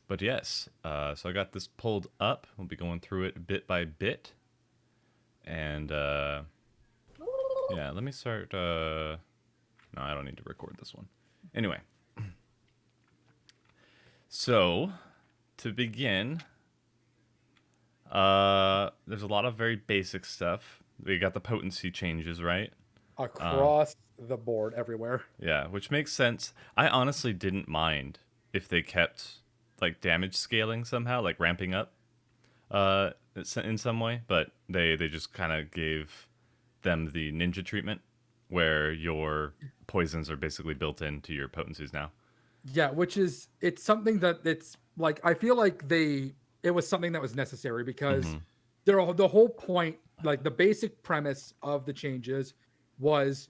But yes, so I got this pulled up. We'll be going through it bit by bit. And yeah, let me start. No, I don't need to record this one. Anyway, so to begin, there's a lot of very basic stuff. We got the potency changes, right? Across the board, everywhere. Yeah, which makes sense. I honestly didn't mind if they kept like damage scaling somehow, like ramping up in some way, but they just kind of gave them the ninja treatment where your poisons are basically built into your potencies now. Yeah, which is it's something that it's like I feel like it was something that was necessary because Hmm. the whole point, like the basic premise of the changes was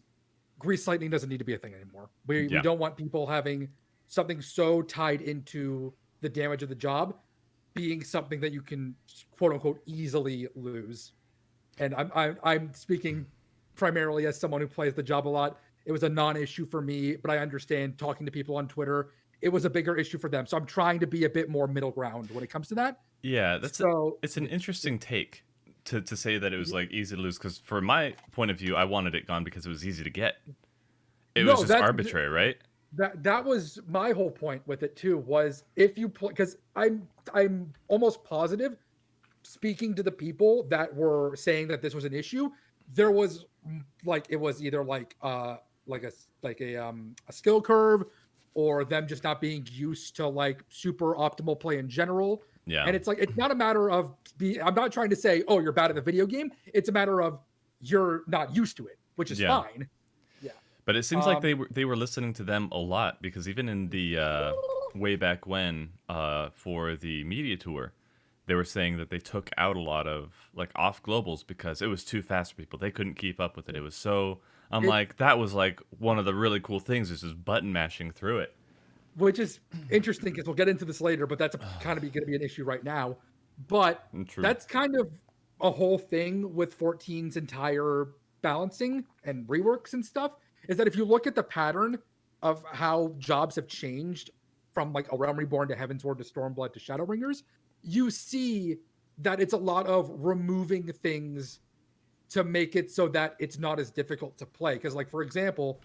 grease lightning doesn't need to be a thing anymore. We Yeah. don't want people having something so tied into the damage of the job being something that you can quote unquote easily lose. And I'm speaking primarily as someone who plays the job a lot. It was a non-issue for me, but I understand talking to people on Twitter, it was a bigger issue for them. So I'm trying to be a bit more middle ground when it comes to that. Yeah, So it's an interesting take to say that it was like easy to lose because for my point of view, I wanted it gone because it was easy to get. It was no, just arbitrary, right? that was my whole point with it too. Was if you play because I'm almost positive speaking to the people that were saying that this was an issue, there was like it was either like a skill curve or them just not being used to like super optimal play in general. Yeah. And it's like it's not a matter of I'm not trying to say, oh, you're bad at the video game. It's a matter of you're not used to it, which is Yeah. fine. Yeah. But it seems like Um they were listening to them a lot because even in the way back when for the media tour, they were saying that they took out a lot of like off globals because it was too fast for people. They couldn't keep up with it. It was so. I'm it like that was like one of the really cool things is just button mashing through it. which is interesting because we'll get into this later, but that's kind of going to be an issue right now. But True. that's kind of a whole thing with 14's entire balancing and reworks and stuff is that if you look at the pattern of how jobs have changed from like A Realm Reborn to Heavensward to Stormblood to Shadowbringers, you see that it's a lot of removing things to make it so that it's not as difficult to play. Because, like, for example,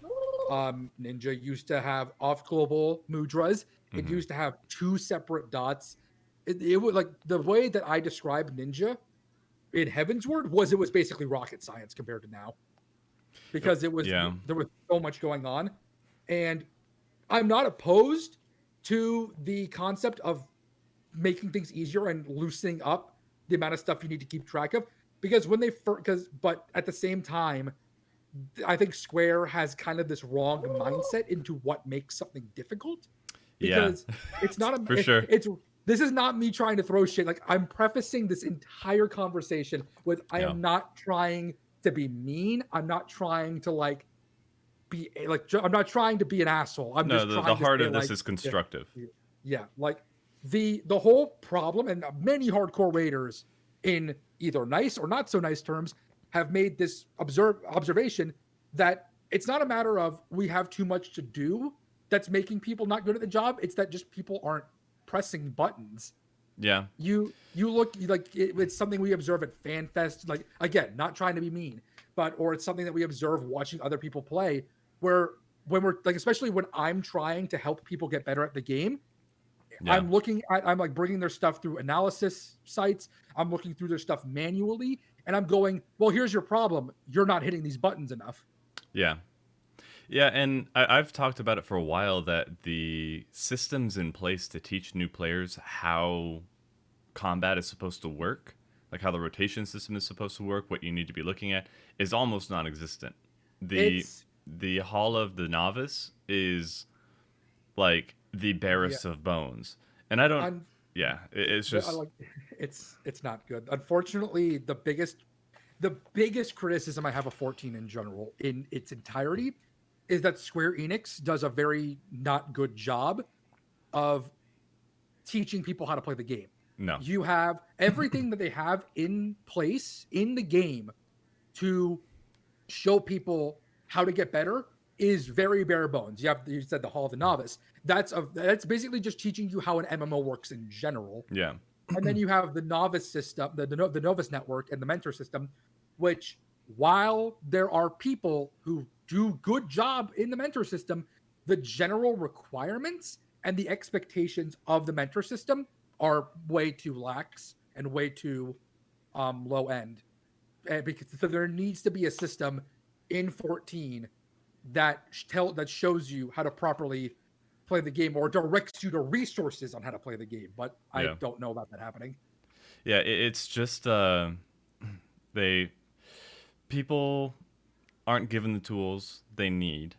Ninja used to have off global mudras. It Hmm. used to have two separate dots. It was like the way that I described Ninja in Heavensward was it was basically rocket science compared to now because it was Yeah. there was so much going on. And I'm not opposed to the concept of making things easier and loosening up the amount of stuff you need to keep track of because when they because but at the same time I think Square has kind of this wrong mindset into what makes something difficult Yeah. because it's not a For sure. it's this is not me trying to throw shit. Like I'm prefacing this entire conversation with I Yeah. am not trying to be mean. I'm not trying to like be like I'm not trying to be an asshole. I'm No, just the trying to heart say of this like is constructive. yeah, like the whole problem and many hardcore raiders in either nice or not so nice terms have made this observation that it's not a matter of we have too much to do that's making people not good at the job. It's that just people aren't pressing buttons. Yeah. You look like it's something we observe at FanFest. Like again, not trying to be mean, but or it's something that we observe watching other people play. Where when we're like, especially when I'm trying to help people get better at the game, Yeah. I'm like bringing their stuff through analysis sites. I'm looking through their stuff manually, and I'm going, well, here's your problem. You're not hitting these buttons enough. Yeah. Yeah, and I've talked about it for a while that the systems in place to teach new players how combat is supposed to work, like how the rotation system is supposed to work, what you need to be looking at, is almost non-existent. The It's the Hall of the Novice is like the yeah, barest of bones, and I don't. I'm Yeah, it's I just like it's not good. Unfortunately, the biggest criticism I have of 14 in general in its entirety is that Square Enix does a very not good job of teaching people how to play the game. no. You have everything that they have in place in the game to show people how to get better. is very bare bones. You said the Hall of the Novice. That's basically just teaching you how an MMO works in general. Yeah. And then you have the novice system, the novice network, and the mentor system, which while there are people who do good job in the mentor system, the general requirements and the expectations of the mentor system are way too lax and way too low end. And because so there needs to be a system in 14 that shows you how to properly play the game or directs you to resources on how to play the game. But I Yeah. don't know about that happening. Yeah, it's just they people aren't given the tools they need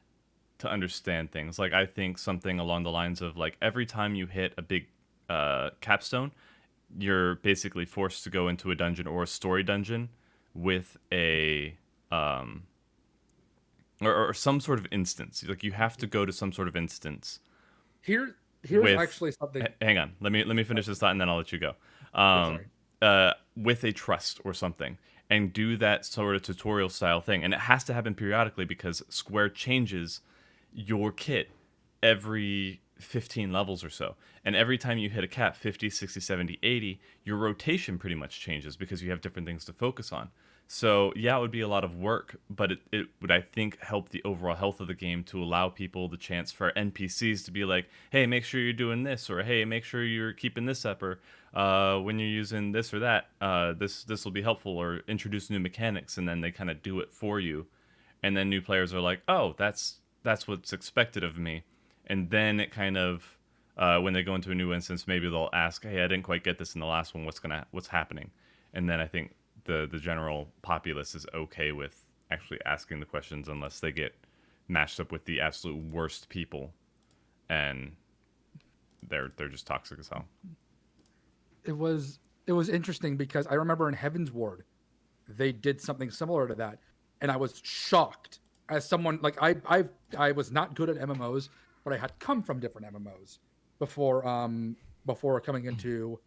to understand things. Like I think something along the lines of like every time you hit a big capstone, you're basically forced to go into a dungeon or a story dungeon with a or some sort of instance. Like you have to go to some sort of instance Here's with actually something. hang on, let me finish this thought and then I'll let you go. Yeah, sorry. With a trust or something, and do that sort of tutorial style thing, and it has to happen periodically because Square changes your kit every 15 levels or so, and every time you hit a cap 50, 60, 70, 80, your rotation pretty much changes because you have different things to focus on. So yeah, it would be a lot of work, but it would, I think, help the overall health of the game to allow people the chance for NPCs to be like, hey, make sure you're doing this, or hey, make sure you're keeping this up, or when you're using this or that, this will be helpful, or introduce new mechanics, and then they kind of do it for you, and then new players are like, oh, that's what's expected of me, and then it kind of when they go into a new instance, maybe they'll ask, hey, I didn't quite get this in the last one, what's happening, and then I think the general populace is okay with actually asking the questions unless they get matched up with the absolute worst people, and they're just toxic as hell. It was interesting because I remember in Heaven's Ward, they did something similar to that, and I was shocked as someone like I was not good at MMOs, but I had come from different MMOs before coming into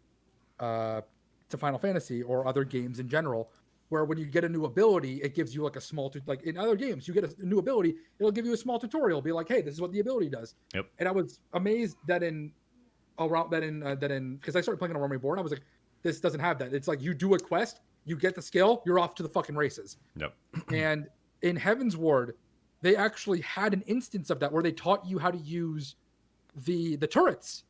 to Final Fantasy or other games in general, where when you get a new ability, it gives you like a small like in other games, you get a new ability, it'll give you a small tutorial, be like, hey, this is what the ability does. Yep. And I was amazed that in because I started playing on a Romy board, and I was like, this doesn't have that. It's like you do a quest, you get the skill, you're off to the fucking races. Yep. And in Heaven's Ward, they actually had an instance of that where they taught you how to use the turrets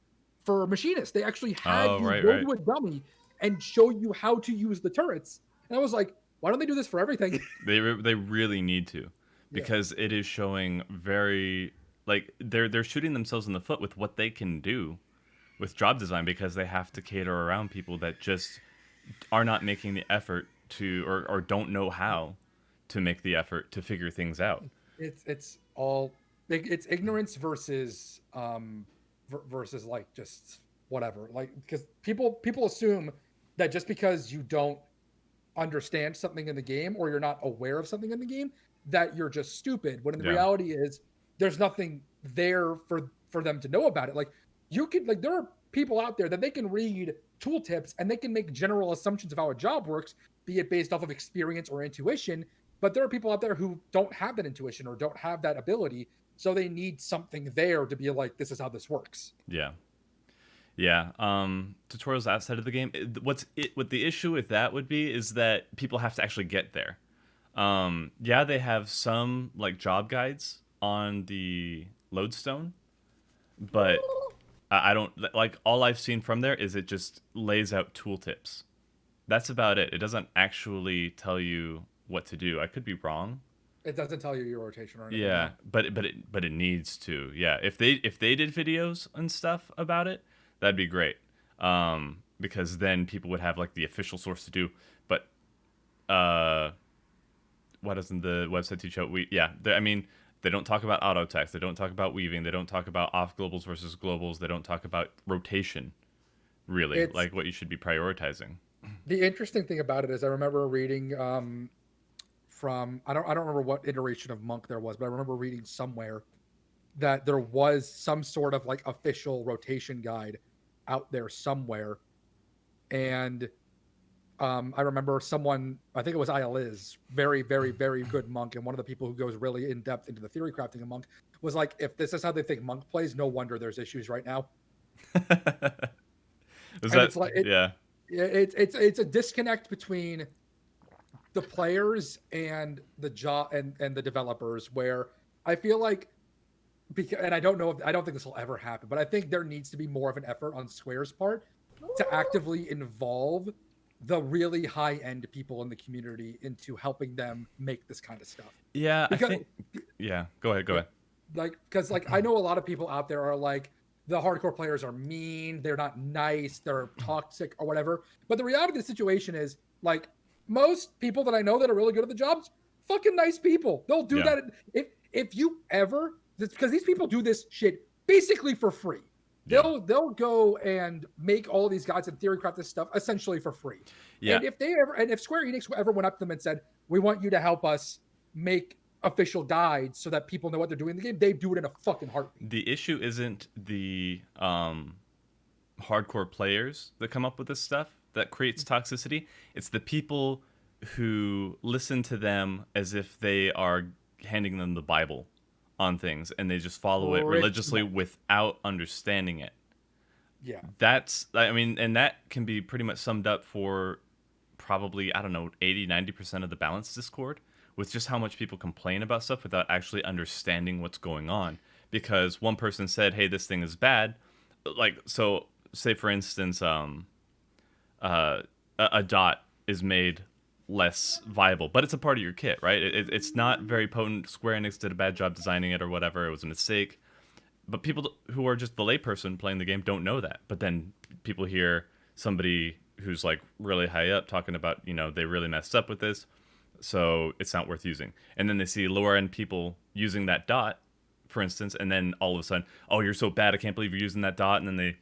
for machinists. They actually had Oh, you right, go right. to a dummy and show you how to use the turrets. And I was like, why don't they do this for everything? They really need to, Yeah. because it is showing very like they're shooting themselves in the foot with what they can do with job design, because they have to cater around people that just are not making the effort to, or don't know how to make the effort to figure things out. It's ignorance versus like just whatever, like because people assume that just because you don't understand something in the game or you're not aware of something in the game that you're just stupid, when in the Yeah. reality is there's nothing there for them to know about it. Like you could like there are people out there that they can read tooltips and they can make general assumptions of how a job works, be it based off of experience or intuition, but there are people out there who don't have that intuition or don't have that ability, so they need something there to be like, this is how this works. Yeah. Yeah. Tutorials outside of the game. What the issue with that would be is that people have to actually get there. Yeah, they have some like job guides on the lodestone, but I don't like, all I've seen from there is it just lays out tooltips. That's about it. It doesn't actually tell you what to do. I could be wrong. It doesn't tell you your rotation or anything. Yeah, No. but it needs to. Yeah, if they did videos and stuff about it, that'd be great. Because then people would have like the official source to do. But why doesn't the website teach how we? Yeah, I mean, they don't talk about auto text. They don't talk about weaving. They don't talk about off globals versus globals. They don't talk about rotation. Really, It's like what you should be prioritizing. the interesting thing about it is I remember reading from I don't remember what iteration of Monk there was, but I remember reading somewhere that there was some sort of like official rotation guide out there somewhere, and I remember someone, I think it was Liz, very, very, very good monk, and one of the people who goes really in depth into the theory crafting of monk was like, if this is how they think monk plays, no wonder there's issues right now. Is And that it's like yeah? it's a disconnect between the players and the job and the developers, where I feel like, because, and I don't know if, I don't think this will ever happen, but I think there needs to be more of an effort on Square's part to actively involve the really high end people in the community into helping them make this kind of stuff. Yeah, I Because think. Yeah, go ahead. Go yeah, ahead. like, because like I know a lot of people out there are like, the hardcore players are mean, they're not nice, they're toxic or whatever. But the reality of the situation is, like, most people that I know that are really good at the jobs, fucking nice people. They'll do Yeah. that if you ever, because these people do this shit basically for free. Yeah. They'll go and make all these guides and theory craft this stuff essentially for free. Yeah. And if Square Enix ever went up to them and said, "We want you to help us make official guides so that people know what they're doing in the game," they do it in a fucking heartbeat. The issue isn't the hardcore players that come up with this stuff that creates toxicity. It's the people who listen to them as if they are handing them the Bible on things, and they just follow it religiously without understanding it. Yeah. That's, I mean, and that can be pretty much summed up for probably, I don't know, 80-90% of the balanced Discord, with just how much people complain about stuff without actually understanding what's going on. Because one person said, hey, this thing is bad. Like, so say for instance, a dot is made less viable, but it's a part of your kit, right? It's not very potent. Square Enix did a bad job designing it or whatever. It was a mistake. But people who are just the layperson playing the game don't know that. But then people hear somebody who's like really high up talking about, you know, they really messed up with this, so it's not worth using. And then they see lower end people using that dot, for instance, and then all of a sudden, oh, you're so bad, I can't believe you're using that dot, and then they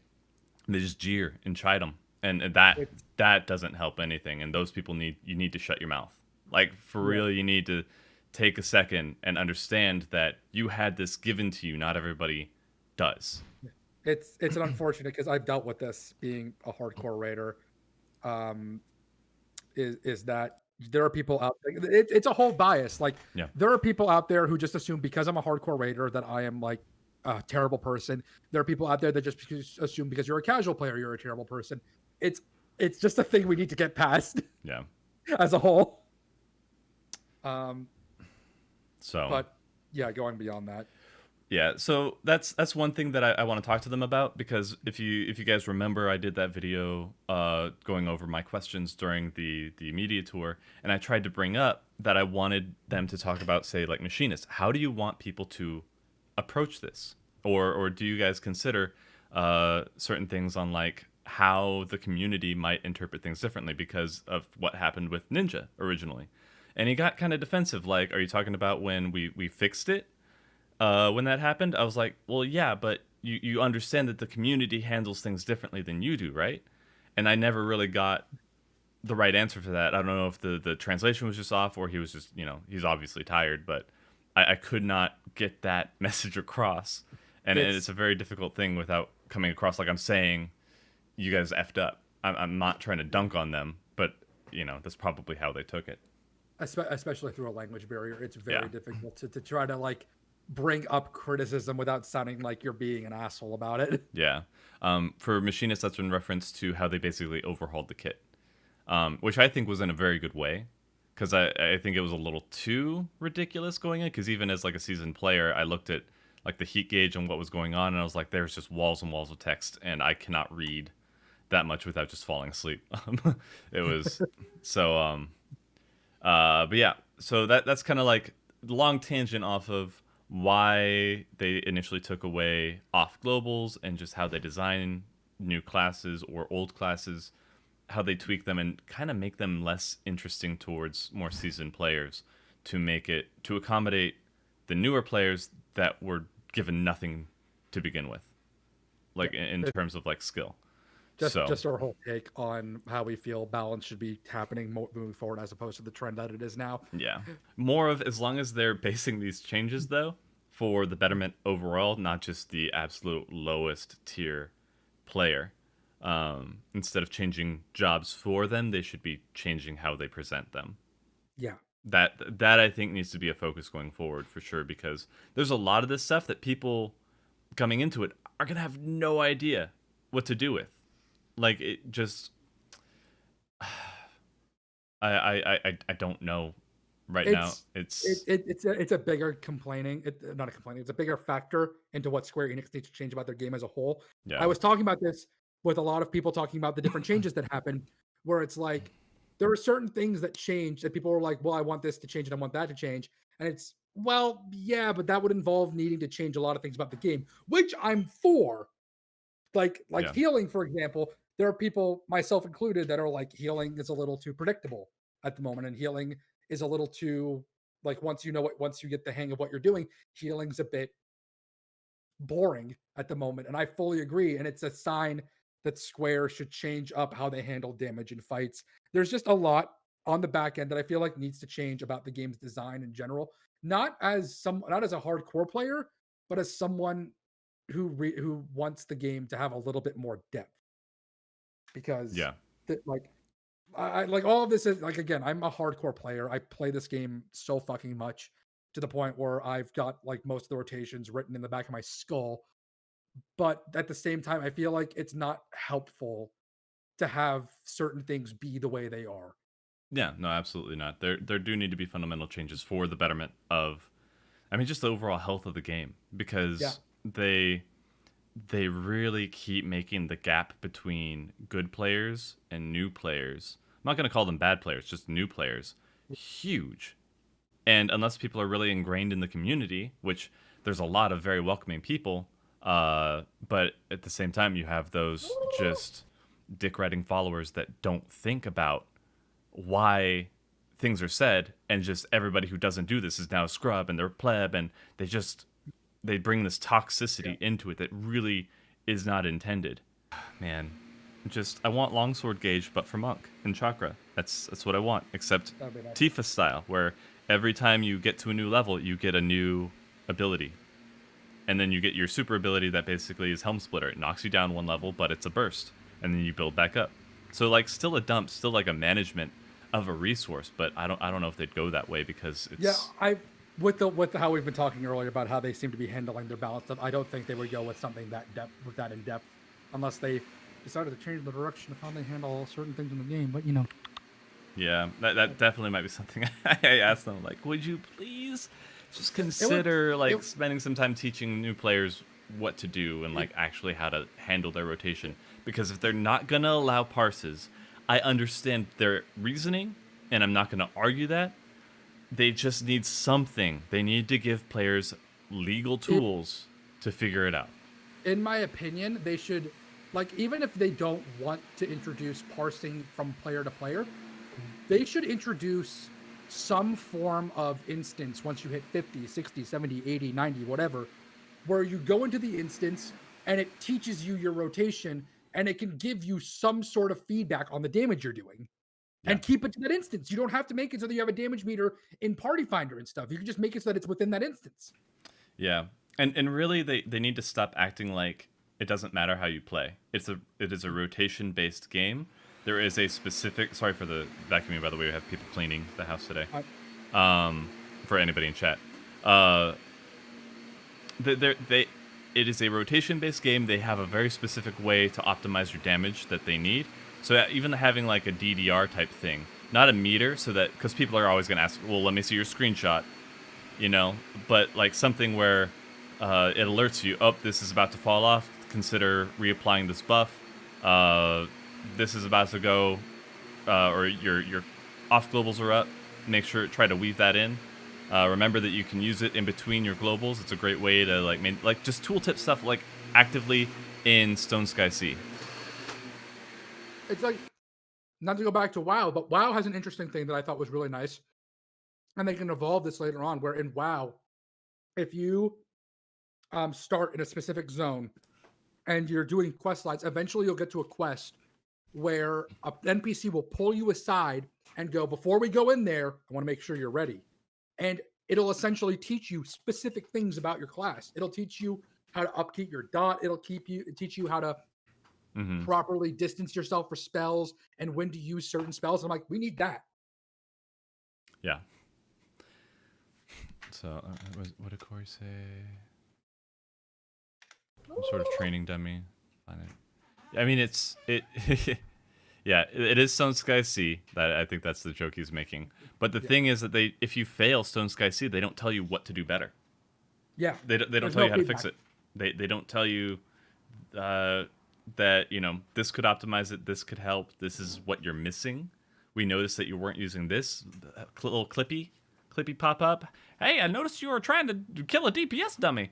just jeer and chide them, and that doesn't help anything. And those people you need to shut your mouth. Like, for real, you need to take a second and understand that you had this given to you. Not everybody does. It's an unfortunate, because I've dealt with this being a hardcore raider. Is that there are people out there, it's a whole bias. Like, Yeah. there are people out there who just assume because I'm a hardcore raider that I am like a terrible person. There are people out there that just assume because you're a casual player you're a terrible person. It's just a thing we need to get past. Yeah. As a whole. So, but yeah, going beyond that. Yeah, so that's one thing that I want to talk to them about, because if you guys remember, I did that video going over my questions during the media tour, and I tried to bring up that I wanted them to talk about, say, like, machinists. How do you want people to approach this, or do you guys consider certain things on, like, how the community might interpret things differently because of what happened with Ninja originally? And he got kind of defensive, like, are you talking about when we fixed it? When that happened, I was like, well, yeah, but you understand that the community handles things differently than you do, right? And I never really got the right answer for that. I don't know if the translation was just off, or he was just, you know, he's obviously tired, but I could not get that message across. And it's a very difficult thing without coming across like I'm saying, you guys effed up. I'm not trying to dunk on them, but, you know, that's probably how they took it. Especially through a language barrier. It's very difficult to try to, like, bring up criticism without sounding like you're being an asshole about it. Yeah. For machinists, that's in reference to how they basically overhauled the kit, which I think was in a very good way, because I think it was a little too ridiculous going in, because even as, like, a seasoned player, I looked at, like, the heat gauge and what was going on, and I was like, there's just walls and walls of text, and I cannot read that much without just falling asleep. It was so but yeah, so that's kind of like the long tangent off of why they initially took away off globals, and just how they design new classes or old classes, how they tweak them and kind of make them less interesting towards more seasoned players, to accommodate the newer players that were given nothing to begin with, like, in terms of, like, skill. Just our whole take on how we feel balance should be happening moving forward, as opposed to the trend that it is now. Yeah. More of, as long as they're basing these changes, though, for the betterment overall, not just the absolute lowest tier player, Instead of changing jobs for them, they should be changing how they present them. Yeah. That I think needs to be a focus going forward for sure, because there's a lot of this stuff that people coming into it are gonna have no idea what to do with. Like it just, I don't know right now. It's It's it's a bigger not a complaining. It's a bigger factor into what Square Enix needs to change about their game as a whole. I yeah, was talking about this with a lot of people talking about the different changes that happen, where it's like there are certain things that change that people are like, well, I want this to change and I want that to change, and it's well, yeah, but that would involve needing to change a lot of things about the game, which I'm for. Like yeah, healing, for example, there are people, myself included, that are like healing is a little too predictable at the moment, and healing is a little too like once you get the hang of what you're doing, healing's a bit boring at the moment. And I fully agree. And it's a sign that Square should change up how they handle damage in fights. There's just a lot on the back end that I feel like needs to change about the game's design in general. Not as a hardcore player, but as someone who wants the game to have a little bit more depth. Because yeah. like I like all of this is like again, I'm a hardcore player. I play this game so fucking much to the point where I've got like most of the rotations written in the back of my skull. But at the same time, I feel like it's not helpful to have certain things be the way they are. Yeah, no, absolutely not. There do need to be fundamental changes for the betterment of, I mean, just the overall health of the game, Yeah. because they really keep making the gap between good players and new players. I'm not going to call them bad players, just new players, huge. And unless people are really ingrained in the community, which there's a lot of very welcoming people, but at the same time, you have those just dick riding followers that don't think about why things are said, and just everybody who doesn't do this is now a scrub and they're a pleb, and they bring this Yeah. toxicity into it that really is not intended. Man, just I want longsword gauge, but for monk and chakra. That's what I want. Except That'd be nice. Tifa style, where every time you get to a new level, you get a new ability, and then you get your super ability that basically is Helm Splitter. It knocks you down one level, but it's a burst, and then you build back up. So like, still a dump, still like a management of a resource, but I don't know if they'd go that way, because Yeah, it's I how we've been talking earlier about how they seem to be handling their balance stuff. I don't think they would go with something that in depth unless they decided to change the direction of how they handle certain things in the game. But yeah, that definitely might be something I asked them, like, would you please just it would consider it, like spending some time teaching new players what to do and it like actually how to handle their rotation? Because if they're not gonna allow parses, I understand their reasoning, and I'm not gonna argue that. They just need something. They need to give players legal it tools to figure it out. in my opinion, they should, like, even if they don't want to introduce parsing from player to player, they should introduce some form of instance once you hit 50, 60, 70, 80, 90, whatever, where you go into the instance and it teaches you your rotation and it can give you some sort of feedback on the damage you're doing Yeah. and keep it to that instance. You don't have to make it so that you have a damage meter in Party Finder and stuff. You can just make it so that it's within that instance. Yeah. And really they need to stop acting like it doesn't matter how you play. It is a rotation based game. There is a specific, sorry for the vacuuming, by the way, we have people cleaning the house today. I, For anybody in chat. Uh they it is a rotation based game. They have a very specific way to optimize your damage that they need. So even having like a DDR type thing, not a meter, so that, because people are always going to ask, well, let me see your screenshot, but like something where it alerts you, oh, this is about to fall off, consider reapplying this buff, this is about to go, or your off globals are up, try to weave that in. Remember that you can use it in between your globals. It's a great way to like just tooltip stuff like actively in Stone Sky Sea. it's like, not to go back to WoW, but WoW has an interesting thing that I thought was really nice. And they can evolve this later on, where in WoW, if you start in a specific zone and you're doing quest lines, eventually you'll get to a quest where an NPC will pull you aside and go, before we go in there, I want to make sure you're ready. And it'll essentially teach you specific things about your class. It'll teach you how to upkeep your dot. It'll teach you how to Mm-hmm. properly distance yourself for spells, and when to use certain spells. I'm like, we need that. Yeah. So, what did Corey say? Some sort of training dummy. I mean, yeah, it is Stone Sky Sea. That I think that's the joke he's making. But the thing is that if you fail Stone Sky Sea, they don't tell you what to do better. Yeah, They don't there's tell no you how to feedback. fix it. They don't tell you that this could optimize it. This could help. This is what you're missing. We noticed that you weren't using this little clippy pop up. Hey, I noticed you were trying to kill a DPS dummy.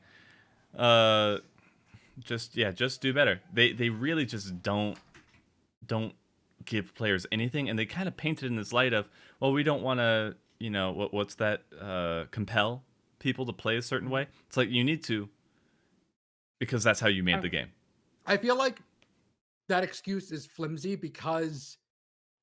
Just do better. They really just don't give players anything, and they kind of paint it in this light of, well, we don't want to, what's that, compel people to play a certain way. It's like, you need to, because that's how you made the game. I feel like that excuse is flimsy because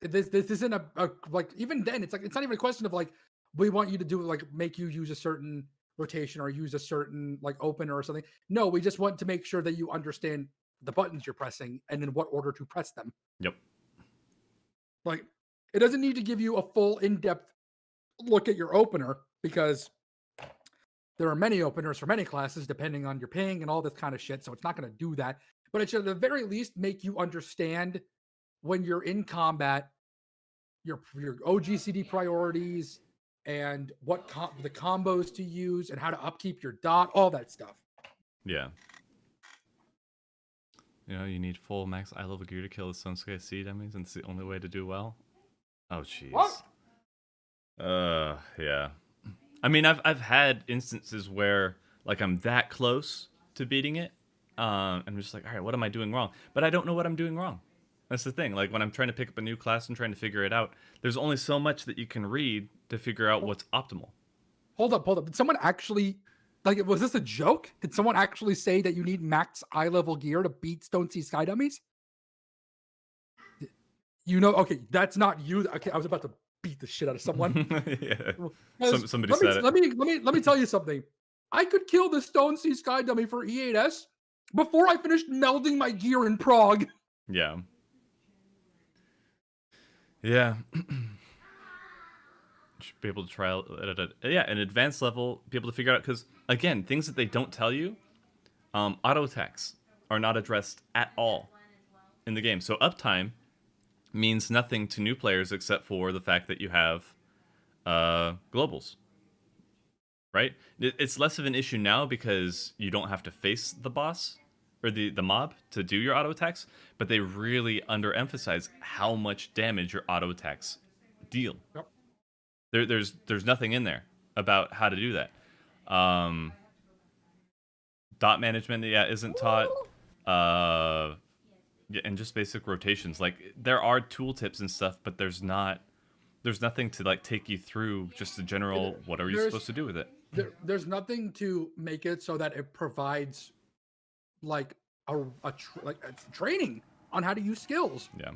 this isn't a like, even then it's like, it's not even a question of like, we want you to do like make you use a certain rotation or use a certain like opener or something. No, we just want to make sure that you understand the buttons you're pressing and in what order to press them. Yep. Like, it doesn't need to give you a full in-depth look at your opener, because there are many openers for many classes depending on your ping and all this kind of shit. So it's not going to do that, but it should at the very least make you understand when you're in combat your OGCD priorities and what the combos to use and how to upkeep your dot, all that stuff. Yeah. You need full max eye level gear to kill the Stone Sky Sea dummies, and it's the only way to do well. Oh, jeez. What? Yeah. I mean, I've had instances where like I'm that close to beating it, and I'm just like, all right, what am I doing wrong? But I don't know what I'm doing wrong. That's the thing. Like when I'm trying to pick up a new class and trying to figure it out, there's only so much that you can read to figure out what's optimal. Hold up. Did someone actually, like, was this a joke? Did someone actually say that you need max eye level gear to beat Stone Sea Sky Dummies? Okay, that's not you. Okay, I was about to beat the shit out of someone. Yeah. Well, Somebody said it. Let me tell you something. I could kill the Stone Sea Sky Dummy for E8S before I finished melding my gear in Prague. Yeah. Yeah. Should be able to try an advanced level, be able to figure out, because again, things that they don't tell you, auto attacks are not addressed at all in the game. So uptime means nothing to new players except for the fact that you have globals, right? It's less of an issue now because you don't have to face the boss or the mob to do your auto attacks, but they really underemphasize how much damage your auto attacks deal. Yep. There's nothing in there about how to do that. Dot management, isn't taught. And just basic rotations. Like there are tooltips and stuff, but there's nothing to like take you through just the general what are you supposed to do with it. There's nothing to make it so that it provides like a training on how to use skills. Yeah.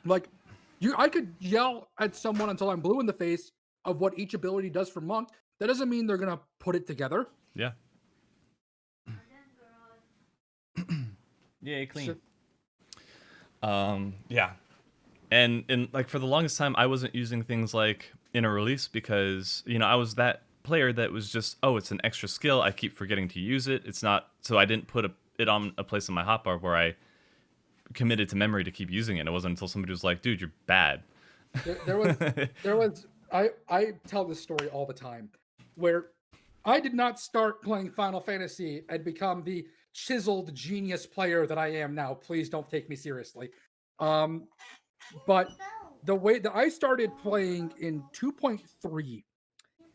Like I could yell at someone until I'm blue in the face of what each ability does for monk. That doesn't mean they're gonna put it together. Yeah. Yay, clean. Yeah. And like for the longest time I wasn't using things like inner release because, I was that player that was just, it's an extra skill. I keep forgetting to use it. It's not, so I didn't put it on a place in my hotbar where I committed to memory to keep using it. It wasn't until somebody was like, dude, you're bad. There was I tell this story all the time where I did not start playing Final Fantasy and become the chiseled genius player that I am now. Please don't take me seriously. But the way that I started playing in 2.3,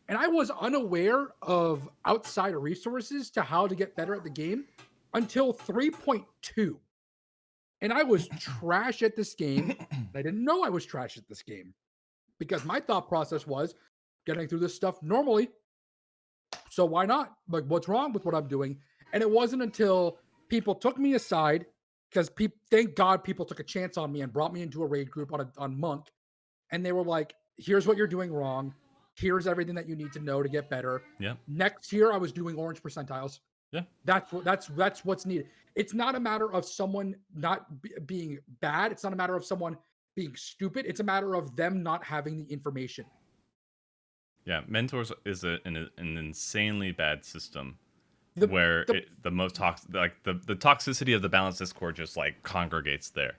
and I was unaware of outside resources to how to get better at the game until 3.2. And I was trash at this game. I didn't know I was trash at this game because my thought process was getting through this stuff normally. So why not? Like, what's wrong with what I'm doing? And it wasn't until people took me aside, because thank God people took a chance on me and brought me into a raid group on Monk. And they were like, here's what you're doing wrong. Here's everything that you need to know to get better. Yeah. Next year, I was doing orange percentiles. Yeah. That's what's needed. It's not a matter of someone not being bad. It's not a matter of someone being stupid. It's a matter of them not having the information. Yeah, mentors is an insanely bad system The, where the the most like the toxicity of the balanced discord just like congregates there.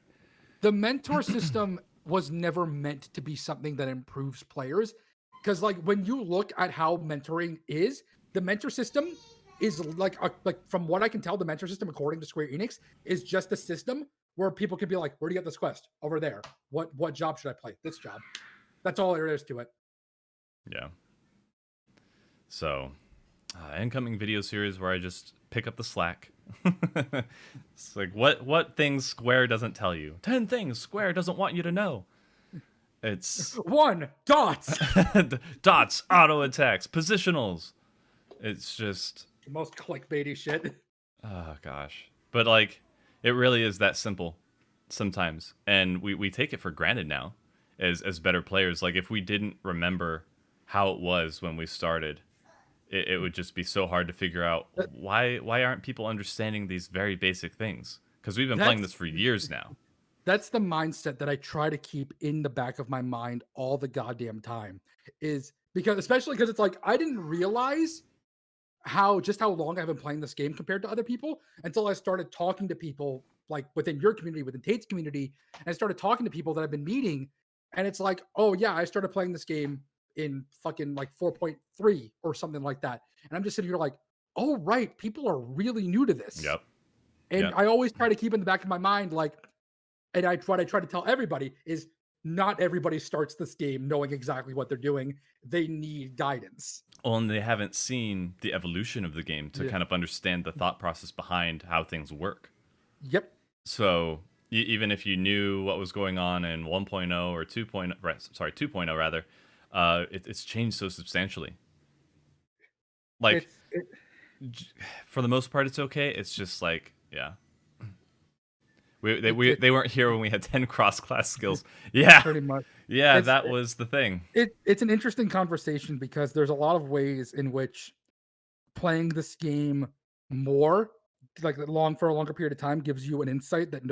the mentor system was never meant to be something that improves players, because like when you look at how mentoring is, the mentor system is like from what I can tell, the mentor system according to Square Enix is just a system where people can be like, where do you get this quest? Over there. What job should I play? This job. That's all there is to it. Yeah. So, incoming video series where I just pick up the slack. It's like what things Square doesn't tell you. 10 things Square doesn't want you to know. It's 1 dots. dots, auto attacks, positionals. It's just Most clickbaity shit. oh gosh. But like it really is that simple sometimes. And we take it for granted now as better players. Like if we didn't remember how it was when we started, it would just be so hard to figure out why aren't people understanding these very basic things? Because we've been playing this for years now. That's the mindset that I try to keep in the back of my mind all the goddamn time. Is because especially because it's like I didn't realize how long I've been playing this game compared to other people until I started talking to people like within your community, within Tate's community, and I started talking to people that I've been meeting, and it's like, oh yeah, I started playing this game in fucking like 4.3 or something like that. And I'm just sitting here like, oh right, people are really new to this. Yep. And Yep. I always try to keep in the back of my mind, like, and what I try to tell everybody is not everybody starts this game knowing exactly what they're doing. They need guidance. Well, and they haven't seen the evolution of the game to Yeah. kind of understand the thought process behind how things work. Yep. So even if you knew what was going on in 1.0 or 2.0, right, sorry, 2.0 rather, it's changed so substantially. Like, for the most part, it's okay. It's just like, yeah. They weren't here when we had 10 cross-class skills. Yeah. Pretty much. Yeah, that was the thing. It's an interesting conversation because there's a lot of ways in which playing this game more, like for a longer period of time, gives you an insight that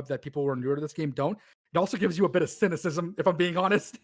that people who are newer to this game don't. It also gives you a bit of cynicism, if I'm being honest.